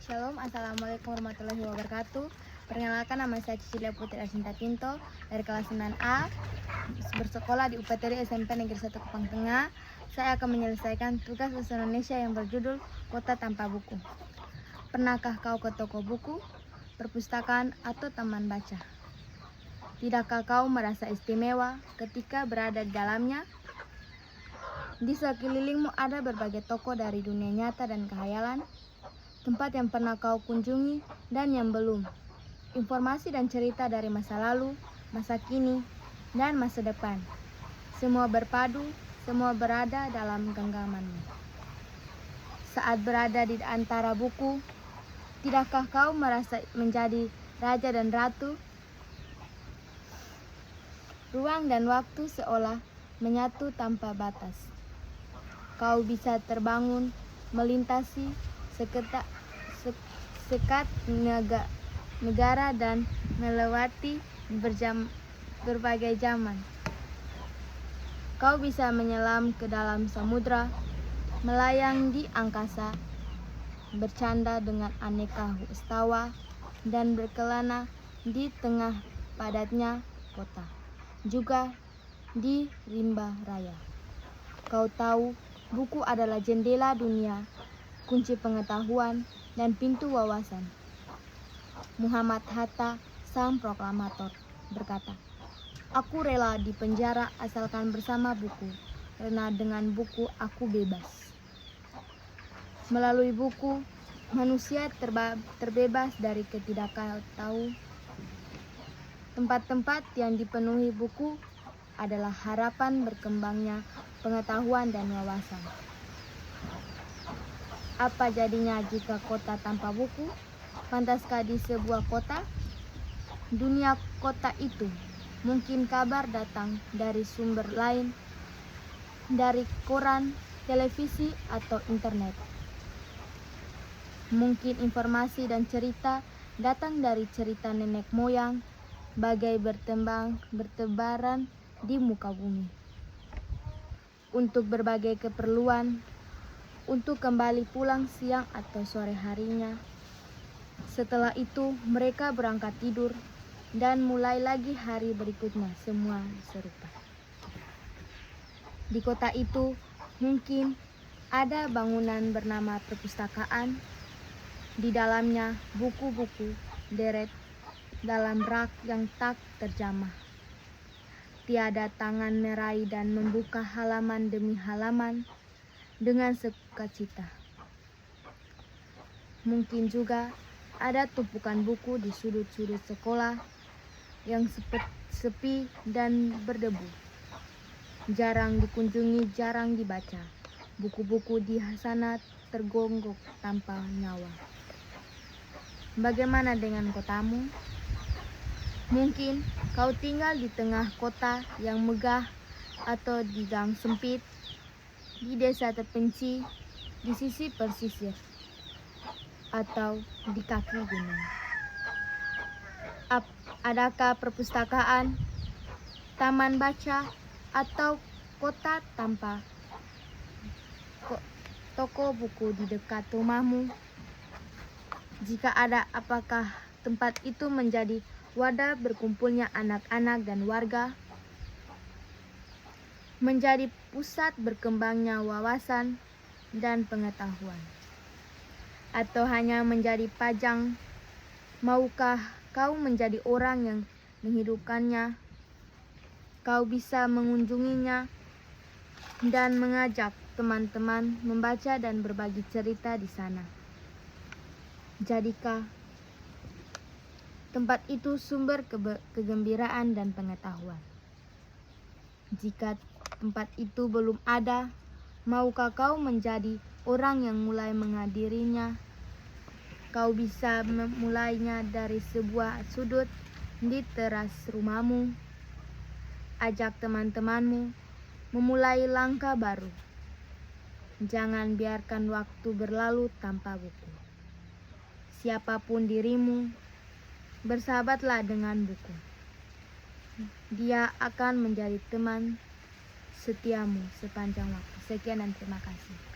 Shalom, Assalamualaikum warahmatullahi wabarakatuh. Perkenalkan, nama saya Cecilia Putri Asinta Pinto dari kelas 9A, bersekolah di UPTD SMP Negeri 1 Kupang Tengah. Saya akan menyelesaikan tugas bahasa Indonesia yang berjudul Kota Tanpa Buku. Pernahkah kau ke toko buku, perpustakaan, atau taman baca? Tidakkah kau merasa istimewa ketika berada di dalamnya? Di sekelilingmu ada berbagai toko dari dunia nyata dan khayalan, tempat yang pernah kau kunjungi dan yang belum, informasi dan cerita dari masa lalu, masa kini, dan masa depan. Semua berpadu, semua berada dalam genggamanmu. Saat berada di antara buku, tidakkah kau merasa menjadi raja dan ratu? Ruang dan waktu seolah menyatu tanpa batas. Kau bisa terbangun, melintasi sekat negara dan melewati berbagai zaman. Kau bisa menyelam ke dalam samudra, melayang di angkasa, bercanda dengan aneka wisatawan, dan berkelana di tengah padatnya kota, juga di rimba raya. Kau tahu, buku adalah jendela dunia, kunci pengetahuan, dan pintu wawasan. Muhammad Hatta, sang proklamator, berkata, "Aku rela di penjara asalkan bersama buku, karena dengan buku aku bebas." Melalui buku, manusia terbebas dari ketidaktahuan. Tempat-tempat yang dipenuhi buku adalah harapan berkembangnya pengetahuan dan wawasan. Apa jadinya jika kota tanpa buku? Pantaskah di sebuah kota? Dunia kota itu, mungkin kabar datang dari sumber lain, dari koran, televisi, atau internet. Mungkin informasi dan cerita datang dari cerita nenek moyang, bagai bertebaran di muka bumi. Untuk berbagai keperluan, untuk kembali pulang siang atau sore harinya. Setelah itu mereka berangkat tidur dan mulai lagi hari berikutnya, semua serupa. Di kota itu mungkin ada bangunan bernama perpustakaan. Di dalamnya buku-buku deret dalam rak yang tak terjamah. Tiada tangan meraih dan membuka halaman demi halaman dengan sukacita. Mungkin juga ada tumpukan buku di sudut-sudut sekolah yang sepi dan berdebu. Jarang dikunjungi, jarang dibaca. Buku-buku di sana tergonggok tanpa nyawa. Bagaimana dengan kotamu? Mungkin kau tinggal di tengah kota yang megah, atau di gang sempit, di desa terpencil, di sisi pesisir, atau di kaki gunung. Adakah perpustakaan, taman baca, atau kota tanpa toko buku di dekat rumahmu? Jika ada, apakah tempat itu menjadi wadah berkumpulnya anak-anak dan warga? Menjadi pusat berkembangnya wawasan dan pengetahuan? Atau hanya menjadi pajang? Maukah kau menjadi orang yang menghidupkannya? Kau bisa mengunjunginya dan mengajak teman-teman membaca dan berbagi cerita di sana. Jadikah tempat itu sumber kegembiraan dan pengetahuan? Jika tempat itu belum ada, maukah kau menjadi orang yang mulai menghadirinya? Kau bisa memulainya dari sebuah sudut di teras rumahmu. Ajak teman-temanmu memulai langkah baru. Jangan biarkan waktu berlalu tanpa buku. Siapapun dirimu, bersahabatlah dengan buku. Dia akan menjadi teman setiamu sepanjang waktu. Sekian dan terima kasih.